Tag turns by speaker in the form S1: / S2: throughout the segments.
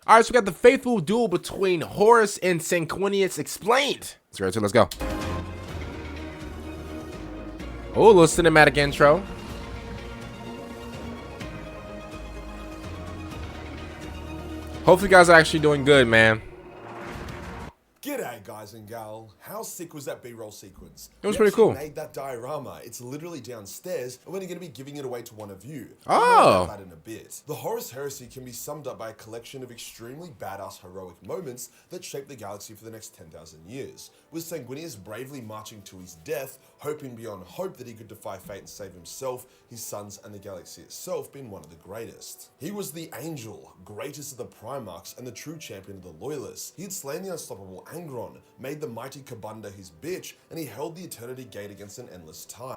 S1: All right, so we got the Fateful duel between Horus and Sanguinius explained. Let's go. Oh, a little cinematic intro. Hopefully you guys are actually doing good, man.
S2: G'day guys and gal, how sick was that B-roll sequence?
S1: It was pretty cool.
S2: Made that diorama. It's literally downstairs and we're going to be giving it away to one of you.
S1: Oh.
S2: More about that in a bit. The Horus heresy can be summed up by a collection of extremely badass heroic moments that shaped the galaxy for the next 10,000 years. With Sanguinius bravely marching to his death, hoping beyond hope that he could defy fate and save himself, his sons and the galaxy itself being one of the greatest. He was the angel, greatest of the Primarchs and the true champion of the loyalists. He had slain the unstoppable Angron, made the mighty Kabunda his bitch, and he held the Eternity Gate against an endless tide.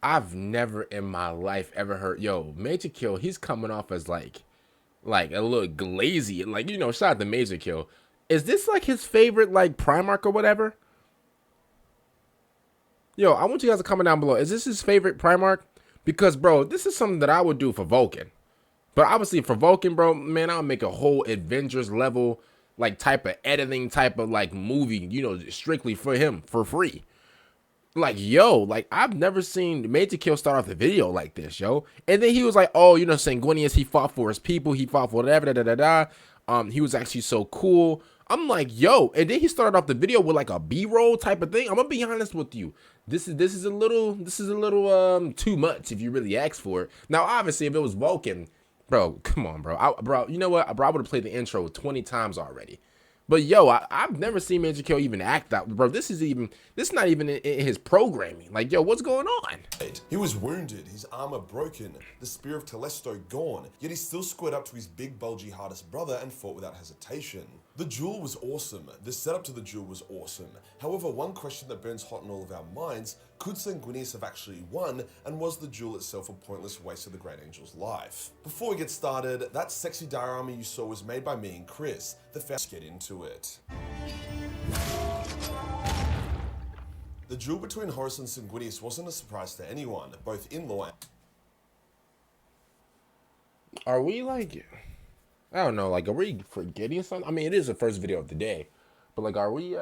S1: I've never in my life ever heard, yo, Majorkill, he's coming off as like a little glazy, like, you know, shout out to Majorkill. Is this like his favorite like Primarch or whatever? Yo, I want you guys to comment down below. Is this his favorite Primarch? Because, bro, this is something that I would do for Vulcan. But obviously for Vulcan, bro, man, I'll make a whole Avengers level like type of editing type of like movie, you know, strictly for him for free. Like, yo, like I've never seen Majorkill start off the video like this, yo. And then he was like, oh, you know, Sanguinius, he fought for his people, he fought for whatever, he was actually so cool. I'm like, yo, and then he started off the video with like a B-roll type of thing. I'm gonna be honest with you. This is a little too much if you really ask for it. Now, obviously, if it was Vulcan, bro, come on, bro. Bro, you know what? Bro, I would have played the intro 20 times already. But yo, I've never seen Majorkill even act out, bro. This is not even in his programming. Like, yo, what's going on?
S2: He was wounded, his armor broken, the spear of Telesto gone, yet he still squared up to his big bulgy hardest brother and fought without hesitation. The duel was awesome. The setup to the duel was awesome. However, one question that burns hot in all of our minds, could Sanguinius have actually won, and was the duel itself a pointless waste of the Great Angel's life? Before we get started, that sexy diorama you saw was made by me and Chris. Let's get into it. The duel between Horus and Sanguinius wasn't a surprise to anyone, both in-law and...
S1: Are we like, I don't know, like, are we forgetting something? I mean, it is the first video of the day, but like, are we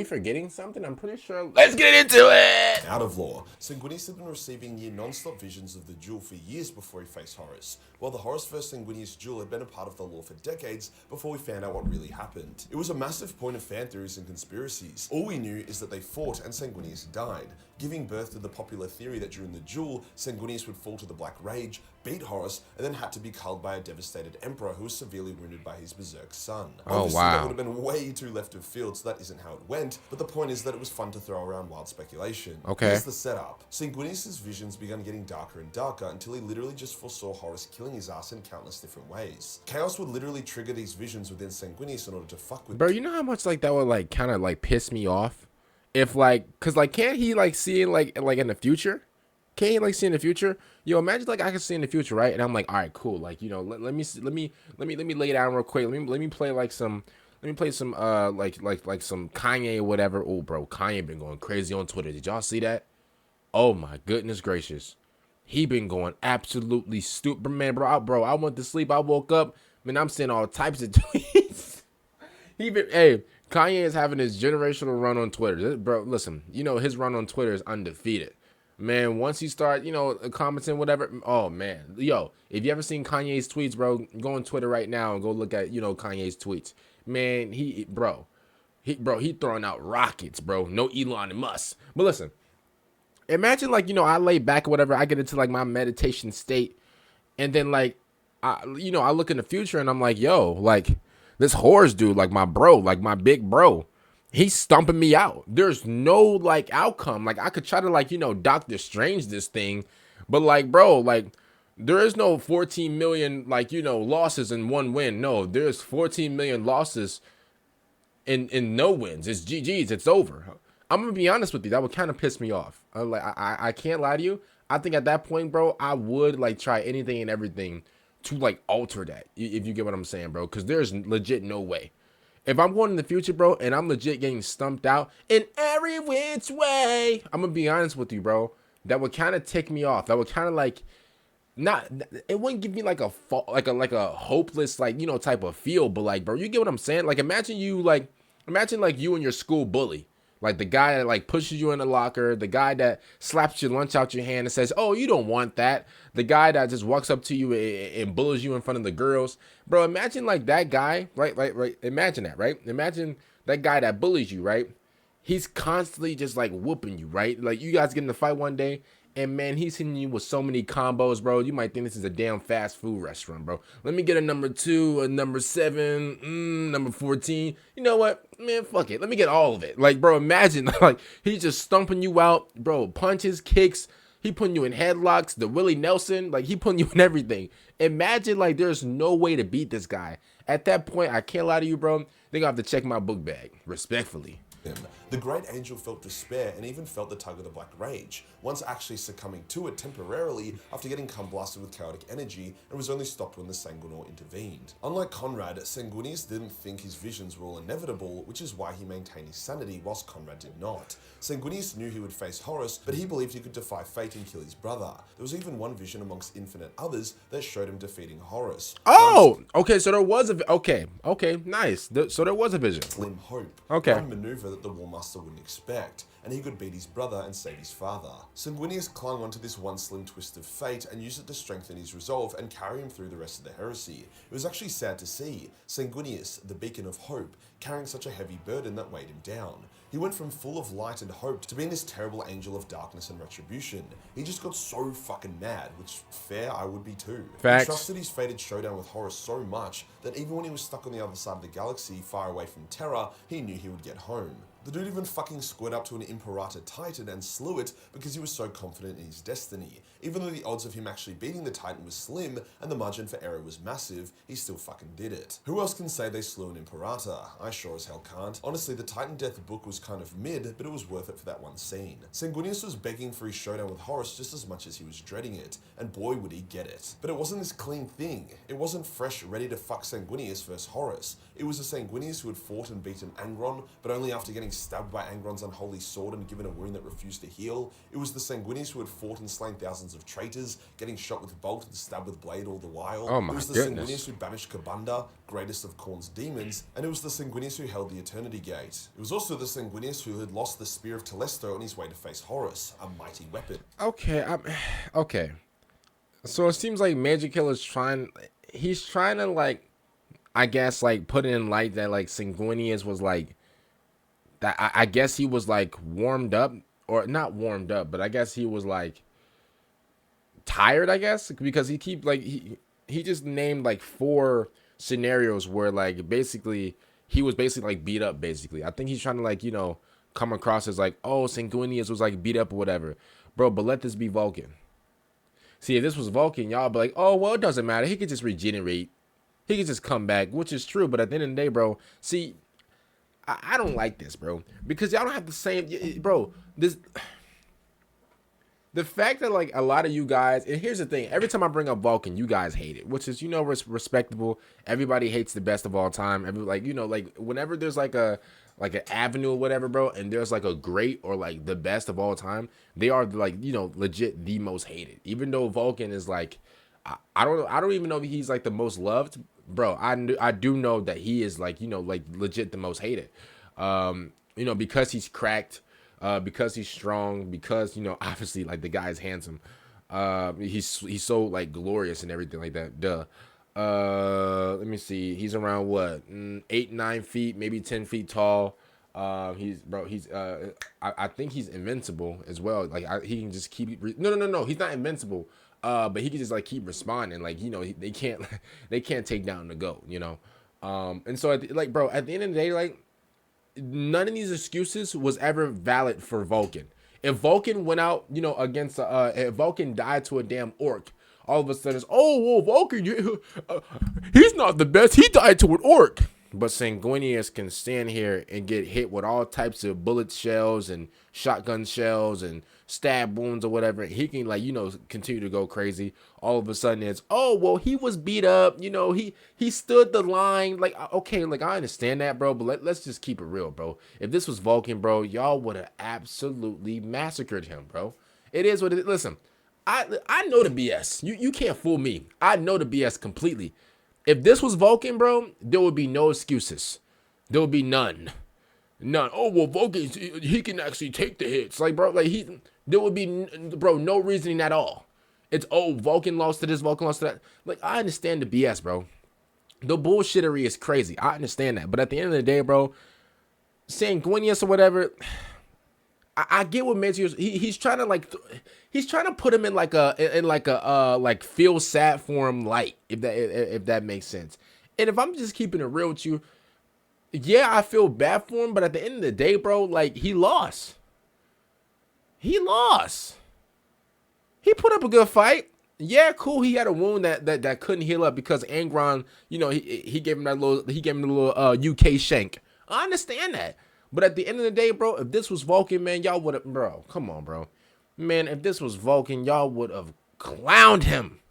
S1: forgetting something? I'm pretty sure. Let's get into it!
S2: Out of lore, Sanguinius had been receiving near non-stop visions of the duel for years before he faced Horus, while the Horus vs Sanguinius duel had been a part of the lore for decades before we found out what really happened. It was a massive point of fan theories and conspiracies. All we knew is that they fought and Sanguinius died, giving birth to the popular theory that during the duel, Sanguinius would fall to the Black Rage, beat Horus, and then had to be culled by a devastated emperor who was severely wounded by his berserk son.
S1: Oh,
S2: Obviously,
S1: wow.
S2: that would have been way too left of field, so that isn't how it went, but the point is that it was fun to throw around wild speculation.
S1: Okay.
S2: Here's the setup. Sanguinius' visions began getting darker and darker until he literally just foresaw Horus killing his ass in countless different ways. Chaos would literally trigger these visions within Sanguinius in order to fuck with...
S1: Bro, you know how much like that would like kind of like piss me off? If like, cause like, can't he like see it like in the future? Can't he like see in the future? Yo, imagine like I can see in the future, right? And I'm like, all right, cool. Like, you know, let me lay down real quick. Let me play like some, like some Kanye or whatever. Oh, bro, Kanye been going crazy on Twitter. Did y'all see that? Oh my goodness gracious, he been going absolutely stupid, man, bro. I went to sleep. I woke up, man. I'm seeing all types of tweets. Hey, Kanye is having his generational run on Twitter. Bro, listen, you know, his run on Twitter is undefeated. Man, once you start, you know, commenting, whatever, oh, man. Yo, if you ever seen Kanye's tweets, bro, go on Twitter right now and go look at, you know, Kanye's tweets. Man, he throwing out rockets, bro. No Elon Musk. But listen, imagine, like, you know, I lay back or whatever. I get into, like, my meditation state. And then, like, I look in the future and I'm like, yo, like, this Horus dude, like my bro, like my big bro, he's stumping me out. There's no like outcome. Like I could try to like, you know, Doctor Strange this thing, but like, bro, like there is no 14 million, like, you know, losses and one win. No, there's 14 million losses in no wins. It's GG's. It's over. I'm going to be honest with you. That would kind of piss me off. I can't lie to you. I think at that point, bro, I would like try anything and everything to like alter that, if you get what I'm saying, bro, because there's legit no way. If I'm going in the future, bro, and I'm legit getting stumped out in every which way, I'm gonna be honest with you, bro, that would kind of tick me off. That would kind of like not, it wouldn't give me like a like a hopeless like, you know, type of feel, but like, bro, you get what I'm saying? Like imagine like you and your school bully, like the guy that like pushes you in the locker, the guy that slaps your lunch out your hand and says, oh, you don't want that, the guy that just walks up to you and bullies you in front of the girls. Bro, imagine like that guy, right, imagine that, right? Imagine that guy that bullies you, right? He's constantly just like whooping you, right? Like you guys get in a fight one day, and man, he's hitting you with so many combos, bro. You might think this is a damn fast food restaurant, bro. Let me get a number 2, a number 7, number 14. You know what, man? Fuck it. Let me get all of it. Like, bro, imagine like he's just stumping you out, bro. Punches, kicks. He putting you in headlocks. The Willie Nelson, like he putting you in everything. Imagine like there's no way to beat this guy. At that point, I can't lie to you, bro. They gonna have to check my book bag, respectfully.
S2: The Great Angel felt despair and even felt the tug of the Black Rage, once actually succumbing to it temporarily after getting cum-blasted with chaotic energy, and was only stopped when the Sanguinor intervened. Unlike Conrad, Sanguinius didn't think his visions were all inevitable, which is why he maintained his sanity whilst Conrad did not. Sanguinius knew he would face Horus, but he believed he could defy fate and kill his brother. There was even one vision amongst infinite others that showed him defeating Horus.
S1: Oh, okay, so there was a, okay, nice. So there was a vision.
S2: Slim hope.
S1: Okay.
S2: One maneuver that the Warmaster wouldn't expect, and he could beat his brother and save his father. Sanguinius clung onto this one slim twist of fate and used it to strengthen his resolve and carry him through the rest of the heresy. It was actually sad to see Sanguinius, the beacon of hope, carrying such a heavy burden that weighed him down. He went from full of light and hope to being this terrible angel of darkness and retribution. He just got so fucking mad, which fair, I would be too.
S1: Facts.
S2: He trusted his fated showdown with Horus so much that even when he was stuck on the other side of the galaxy, far away from Terra, he knew he would get home. The dude even fucking squared up to an Imperator Titan and slew it because he was so confident in his destiny. Even though the odds of him actually beating the Titan was slim and the margin for error was massive, he still fucking did it. Who else can say they slew an Imperator? I sure as hell can't. Honestly, the Titan Death book was kind of mid, but it was worth it for that one scene. Sanguinius was begging for his showdown with Horus just as much as he was dreading it, and boy would he get it. But it wasn't this clean thing. It wasn't fresh, ready to fuck Sanguinius versus Horus. It was a Sanguinius who had fought and beaten Angron, but only after getting stabbed by Angron's unholy sword and given a wound that refused to heal. It was the Sanguinius who had fought and slain thousands of traitors, getting shot with bolt and stabbed with blade all the while.
S1: Oh my
S2: It was the
S1: goodness.
S2: Sanguinius who banished Kabanda, greatest of Khorne's demons, and it was the Sanguinius who held the Eternity Gate. It was also the Sanguinius who had lost the Spear of Telesto on his way to face Horus, a mighty weapon.
S1: Okay, okay. So it seems like Majorkill is he's trying to like, I guess like put it in light that like Sanguinius was like, that I guess he was like warmed up, or not warmed up, but I guess he was like tired, I guess, because he keep like, he just named like 4 scenarios where like basically he was basically like beat up basically. I think he's trying to like, you know, come across as like, oh, Sanguinius was like beat up or whatever. Bro, but let this be Vulcan. See, if this was Vulcan, y'all be like, oh, well, it doesn't matter. He could just regenerate. He could just come back, which is true. But at the end of the day, bro, see, I don't like this, bro, because y'all don't have the same, bro, the fact that like a lot of you guys, and here's the thing, every time I bring up Vulcan, you guys hate it, which is, you know, respectable. Everybody hates the best of all time. Like, you know, like whenever there's like an avenue or whatever, bro, and there's like a great or like the best of all time, they are like, you know, legit the most hated. Even though Vulcan is like, I don't even know if he's like the most loved, bro. I do know that he is like, you know, like legit the most hated. You know, because he's cracked, because he's strong, because, you know, obviously like the guy's handsome. He's so like glorious and everything like that. Duh. Let me see. He's around what, 8-9 feet, maybe 10 feet tall. I think he's invincible as well. Like he can just keep no. He's not invincible. But he can just like keep responding. Like, you know, they can't take down the GOAT, you know. And so like, bro, at the end of the day, like none of these excuses was ever valid for Vulcan. If Vulcan went out, you know, against if Vulcan died to a damn orc, all of a sudden it's, oh, well, Vulcan, he's not the best. He died to an orc. But Sanguinius can stand here and get hit with all types of bullet shells and shotgun shells and stab wounds or whatever. He can, like, you know, continue to go crazy. All of a sudden it's, oh, well, he was beat up. You know, he stood the line. Like, okay, like, I understand that, bro. But let's just keep it real, bro. If this was Vulcan, bro, y'all would have absolutely massacred him, bro. It is what it is. Listen, I know the BS. You can't fool me. I know the BS completely. If this was Vulcan, bro, there would be no excuses. There would be none. None. Oh, well, Vulcan, he can actually take the hits. Like, bro, like, there would be, bro, no reasoning at all. It's, oh, Vulcan lost to this, Vulcan lost to that. Like, I understand the BS, bro. The bullshittery is crazy. I understand that. But at the end of the day, bro, Sanguinius or whatever, I get what Majorkill. He's trying to like, he's trying to put him in like like feel sad for him light, if that makes sense. And if I'm just keeping it real with you, yeah, I feel bad for him, but at the end of the day, bro, like he lost. He lost. He put up a good fight. Yeah, cool. He had a wound that couldn't heal up because Angron, you know, he gave him a little UK shank. I understand that. But at the end of the day, bro, if this was Vulcan, man, y'all would have, bro, come on, bro. Man, if this was Vulcan, y'all would have clowned him.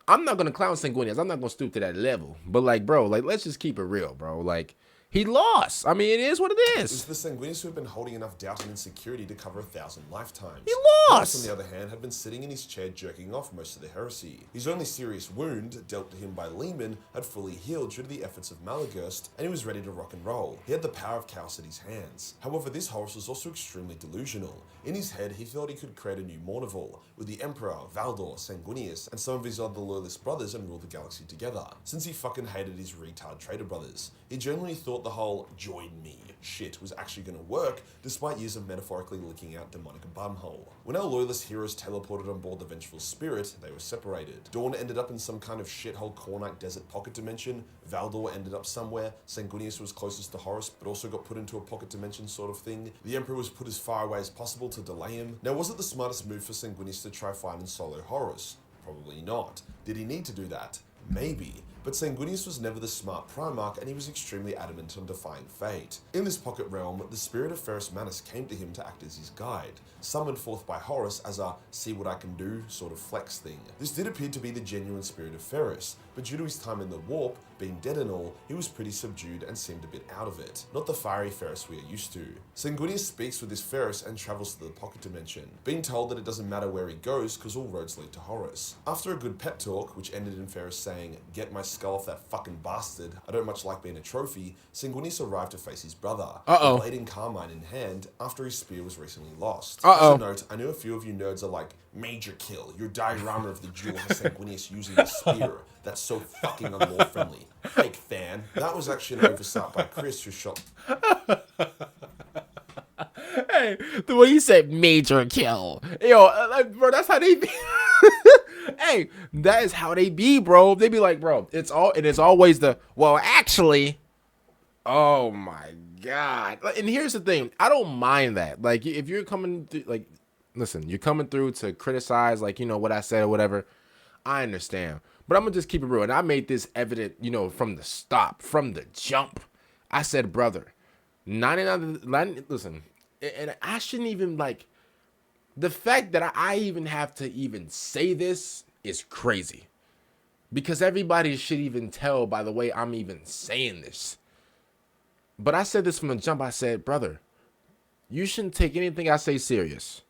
S1: I'm not going to clown Sanguinius. I'm not going to stoop to that level. But, like, bro, like, let's just keep it real, bro. Like, he lost. I mean, it is what it is.
S2: It's the Sanguinius who have been holding enough doubt and insecurity to cover 1,000 lifetimes.
S1: He lost!
S2: Horus, on the other hand, had been sitting in his chair jerking off most of the heresy. His only serious wound, dealt to him by Leman, had fully healed due to the efforts of Malagurst, and he was ready to rock and roll. He had the power of chaos at his hands. However, this Horus was also extremely delusional. In his head, he thought he could create a new Mournival, with the Emperor, Valdor, Sanguinius, and some of his other loyalist brothers and rule the galaxy together, since he fucking hated his retard traitor brothers. He genuinely thought the whole join me shit was actually going to work, despite years of metaphorically licking out demonic bumhole. When our loyalist heroes teleported on board the Vengeful Spirit, they were separated. Dorn ended up in some kind of shithole Khornite desert pocket dimension, Valdor ended up somewhere, Sanguinius was closest to Horus, but also got put into a pocket dimension sort of thing. The Emperor was put as far away as possible to delay him. Now, was it the smartest move for Sanguinius to try find and solo Horus? Probably not. Did he need to do that? Maybe. But Sanguinius was never the smart Primarch, and he was extremely adamant on defying fate. In this pocket realm, the spirit of Ferrus Manus came to him to act as his guide, summoned forth by Horus as a see what I can do sort of flex thing. This did appear to be the genuine spirit of Ferrus, but due to his time in the warp, being dead and all, he was pretty subdued and seemed a bit out of it. Not the fiery Ferrus we are used to. Sanguinius speaks with this Ferrus and travels to the pocket dimension, being told that it doesn't matter where he goes because all roads lead to Horus. After a good pep talk, which ended in Ferrus saying, "Get my skull off that fucking bastard, I don't much like being a trophy," Sanguinius arrived to face his brother, a blade in Carmine in hand, after his spear was recently lost. As a note, I know a few of you nerds are like, Majorkill, your diorama of the duel has Sanguinius using the spear. That's so fucking unlore friendly. Fake fan. That was actually an oversight by Chris, who shot...
S1: Hey, the way you said Majorkill. Yo, like, bro, that's how they be. Hey, that is how they be, bro. They be like, bro, it's always the, well, actually, oh my God. And here's the thing. I don't mind that. Like, if you're coming through, like, listen, you're coming through to criticize, like, you know, what I said or whatever, I understand. But I'm going to just keep it real. And I made this evident, you know, from the stop, from the jump. I said, brother, 99, listen, and I shouldn't even, like, the fact that I even have to even say this is crazy. Because everybody should even tell by the way I'm even saying this. But I said this from the jump. I said, brother, you shouldn't take anything I say serious.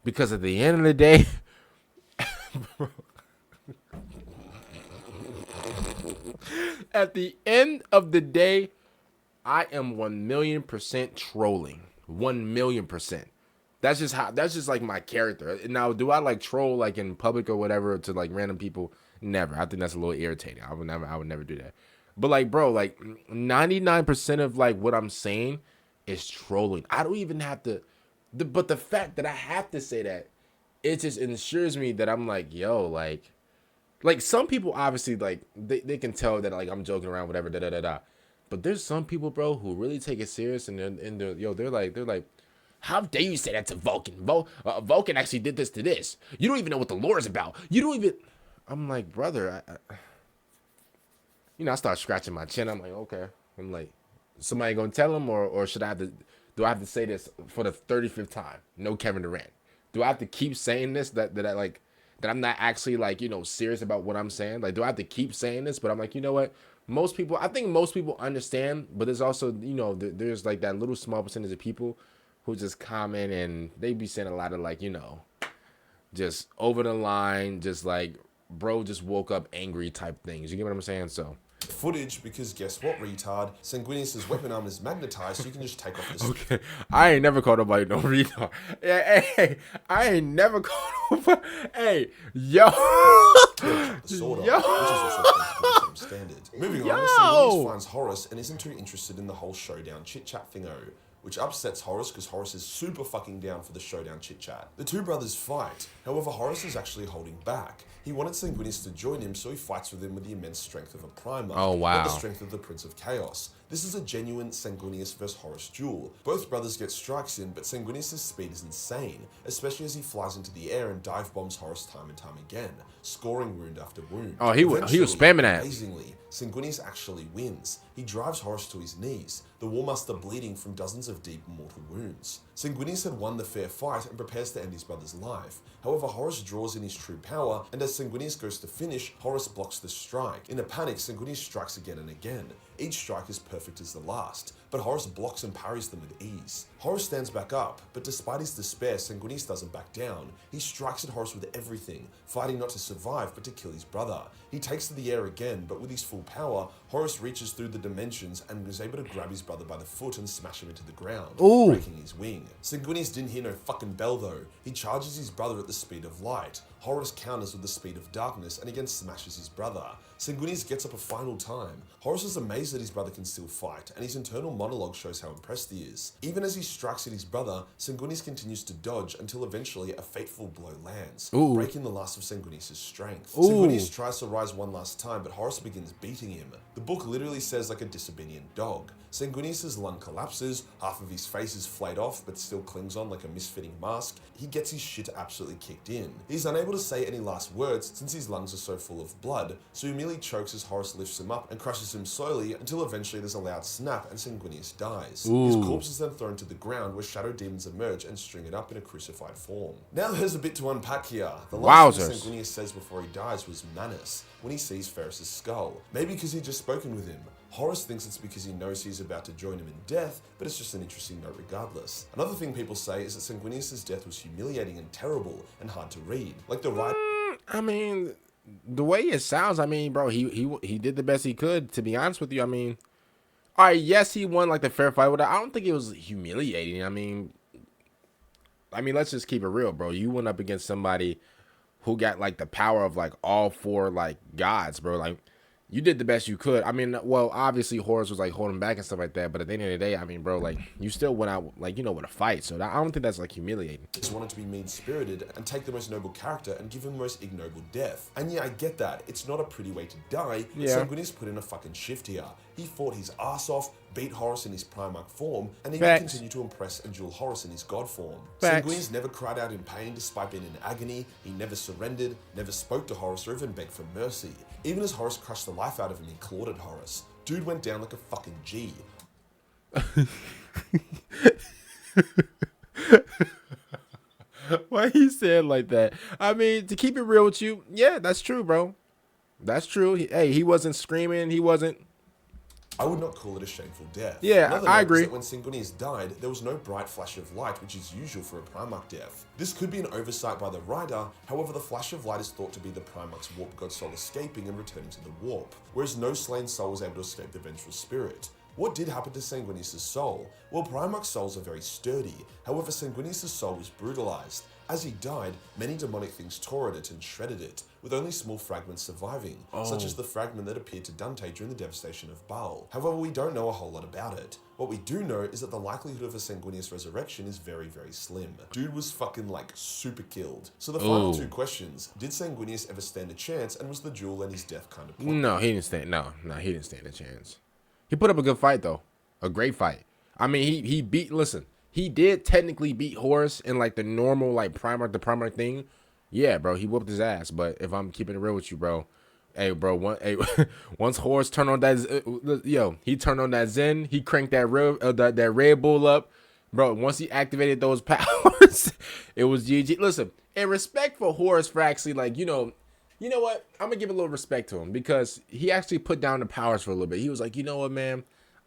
S1: Because at the end of the day, at the end of the day, I am 1,000,000% trolling. 1,000,000%. That's just like my character. Now, do I like troll like in public or whatever to like random people? Never. I think that's a little irritating. I would never do that. But like, bro, like 99% of like what I'm saying is trolling. I don't even have to, but the fact that I have to say that, it just ensures me that I'm like, yo, like some people obviously like they can tell that like I'm joking around, whatever, But there's some people, bro, who really take it serious and they're like, how dare you say that to Vulcan? Vulcan actually did this to this. You don't even know what the lore is about. You don't even. I'm like, brother, I start scratching my chin. I'm like, okay. I'm like, somebody gonna tell him, or should I have to? Do I have to say this for the 35th time? No Kevin Durant. Do I have to keep saying this that I'm not actually like, serious about what I'm saying? Like, do I have to keep saying this? But I'm like, you know what? I think most people understand, but there's also, there's like that little small percentage of people who just comment and they be saying a lot of like, just over the line, just like bro just woke up angry type things. You get what I'm saying? So
S2: footage, because guess what, retard? Sanguinius' weapon arm is magnetized, so you can just take off the
S1: okay, I ain't never called nobody no retard. Hey, I ain't never called nobody. Hey, yo,
S2: the sword off, which is also supposed to be standard. Moving on, Sanguinius finds Horus and isn't too interested in the whole showdown chit-chat thingo, which upsets Horus because Horus is super fucking down for the showdown chit-chat. The two brothers fight, however Horus is actually holding back. He wanted Sanguinius to join him, so he fights with him with the immense strength of a Primarch,
S1: oh wow,
S2: not the strength of the Prince of Chaos. This is a genuine Sanguinius vs Horus duel. Both brothers get strikes in, but Sanguinius' speed is insane, especially as he flies into the air and dive bombs Horus time and time again, scoring wound after wound.
S1: Oh, he was spamming that.
S2: Amazingly, Sanguinius actually wins. He drives Horus to his knees, the War Master bleeding from dozens of deep mortal wounds. Sanguinius had won the fair fight and prepares to end his brother's life. However, Horus draws in his true power, and as Sanguinius goes to finish, Horus blocks the strike. In a panic, Sanguinius strikes again and again. Each strike is perfect as the last, but Horus blocks and parries them with ease. Horus stands back up, but despite his despair, Sanguinius doesn't back down. He strikes at Horus with everything, fighting not to survive, but to kill his brother. He takes to the air again, but with his full power, Horus reaches through the dimensions and is able to grab his brother by the foot and smash him into the ground, breaking his wing. Sanguinius didn't hear no fucking bell though. He charges his brother at the speed of light. Horus counters with the speed of darkness and again smashes his brother. Sanguinius gets up a final time. Horus is amazed that his brother can still fight, and his internal monologue shows how impressed he is. Even as he strikes at his brother, Sanguinius continues to dodge until eventually a fateful blow lands, breaking the last of Sanguinius' strength. Sanguinius tries to rise one last time, but Horus begins beating him. The book literally says like a disobedient dog. Sanguinius' lung collapses, half of his face is flayed off but still clings on like a misfitting mask. He gets his shit absolutely kicked in. He's unable to say any last words since his lungs are so full of blood, so he merely chokes as Horus lifts him up and crushes him slowly until eventually there's a loud snap and Sanguinius dies. His corpse is then thrown to the ground where shadow demons emerge and string it up in a crucified form. Now there's a bit to unpack here. The last thing Sanguinius says before he dies was Manus, when he sees Ferrus' skull. Maybe because he'd just spoken with him. Horus thinks it's because he knows he's about to join him in death, but it's just an interesting note regardless. Another thing people say is that Sanguinius' death was humiliating and terrible and hard to read. Like the right...
S1: I mean, the way it sounds, I mean, bro, he did the best he could, to be honest with you. I mean, all right, yes, he won like the fair fight, but I don't think it was humiliating. I mean, let's just keep it real, bro. You went up against somebody who got like the power of like all four like gods, bro. Like, you did the best you could. I mean, well, obviously Horus was like holding back and stuff like that, but at the end of the day, I mean, bro, like you still went out like, you know, with a fight. So I don't think that's like humiliating.
S2: Just wanted to be mean-spirited and take the most noble character and give him the most ignoble death. And yeah, I get that. It's not a pretty way to die, but Sanguinius put in a fucking shift here. He fought his ass off, beat Horus in his Primarch form, and even continued to impress and duel Horus in his god form. Sanguinius never cried out in pain despite being in agony. He never surrendered, never spoke to Horus or even begged for mercy. Even as Horus crushed the life out of him, he clawed at Horus. Dude went down like a fucking G.
S1: Why he said like that? I mean, to keep it real with you, yeah, that's true, bro. That's true. He wasn't screaming. He wasn't.
S2: I would not call it a shameful death.
S1: Yeah, I agree.
S2: That when Sanguinius died, there was no bright flash of light, which is usual for a Primarch death. This could be an oversight by the writer, however the flash of light is thought to be the Primarch's warp god soul escaping and returning to the warp, whereas no slain soul was able to escape the vengeful spirit. What did happen to Sanguinius' soul? Well, Primarch souls are very sturdy, however Sanguinius' soul was brutalized. As he died, many demonic things tore at it and shredded it, with only small fragments surviving, such as the fragment that appeared to Dante during the devastation of Baal. However, we don't know a whole lot about it. What we do know is that the likelihood of a Sanguinius resurrection is very, very slim. Dude was fucking like super killed. So the final two questions: did Sanguinius ever stand a chance, and was the duel and his death kind of pointless?
S1: No, he didn't stand. No, he didn't stand a chance. He put up a good fight though, a great fight. I mean, he beat. Listen. He did technically beat Horus in like the normal like the Primarch thing. Yeah, bro, he whooped his ass. But if I'm keeping it real with you, bro, hey, bro, once Horus turned on that, he turned on that Zen. He cranked that Red Bull up, bro. Once he activated those powers, it was GG. Listen, in respect for Horus for actually like you know what? I'm gonna give a little respect to him because he actually put down the powers for a little bit. He was like, you know what, man.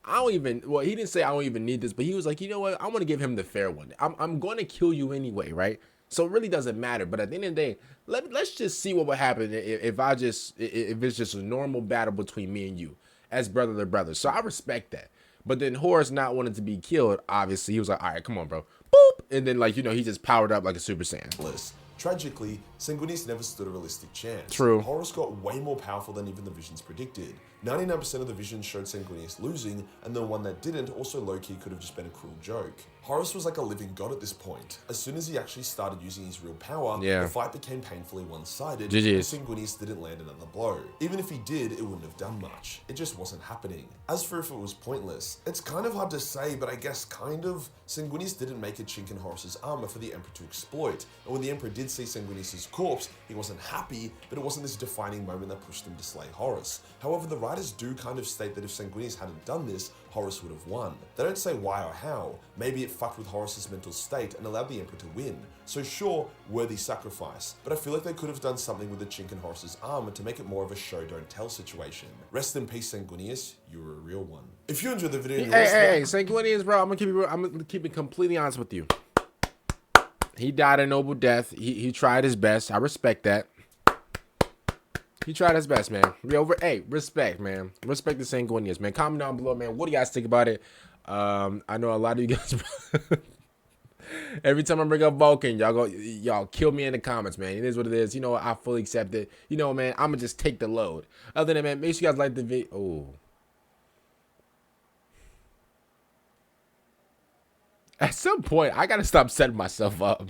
S1: He didn't say I don't even need this, but he was like, you know what? I want to give him the fair one. I'm going to kill you anyway, right? So it really doesn't matter. But at the end of the day, let's just see what would happen if it's just a normal battle between me and you as brother to brother. So I respect that. But then Horus not wanting to be killed, obviously, he was like, all right, come on, bro. Boop! And then, like, you know, he just powered up like a Super Saiyan.
S2: Tragically, Sanguinius never stood a realistic chance.
S1: True.
S2: Horus got way more powerful than even the visions predicted. 99% of the visions showed Sanguinius losing, and the one that didn't also low-key could have just been a cruel joke. Horus was like a living god at this point. As soon as he actually started using his real power, the fight became painfully one-sided, and Sanguinius didn't land another blow. Even if he did, it wouldn't have done much. It just wasn't happening. As for if it was pointless, it's kind of hard to say, but I guess kind of. Sanguinius didn't make a chink in Horus's armor for the Emperor to exploit, and when the Emperor did see Sanguinius' corpse, he wasn't happy, but it wasn't this defining moment that pushed him to slay Horus. However, the writers do kind of state that if Sanguinius hadn't done this, Horus would have won. They don't say why or how. Maybe it fucked with Horus's mental state and allowed the Emperor to win. So sure, worthy sacrifice, but I feel like they could have done something with the chink in Horus's armor to make it more of a show don't tell situation. Rest in peace, Sanguinius, you were a real one. If you enjoyed the video,
S1: hey, Sanguinius, bro, I'm gonna keep it completely honest with you. He died a noble death. He tried his best. I respect that. He tried his best, man. Hey, respect, man. Respect the Sanguinius, man. Comment down below, man. What do you guys think about it? I know a lot of you guys. Every time I bring up Vulcan, y'all kill me in the comments, man. It is what it is. You know what? I fully accept it. You know, man. I'm gonna just take the load. Other than that, man, make sure you guys like the video. Oh. At some point, I gotta stop setting myself up.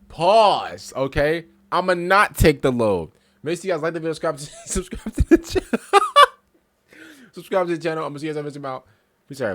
S1: Pause, okay? I'ma not take the load. Make sure you guys like the video, subscribe to the channel. Subscribe to the channel. I'm gonna see you guys on Mr. Mount. Peace out.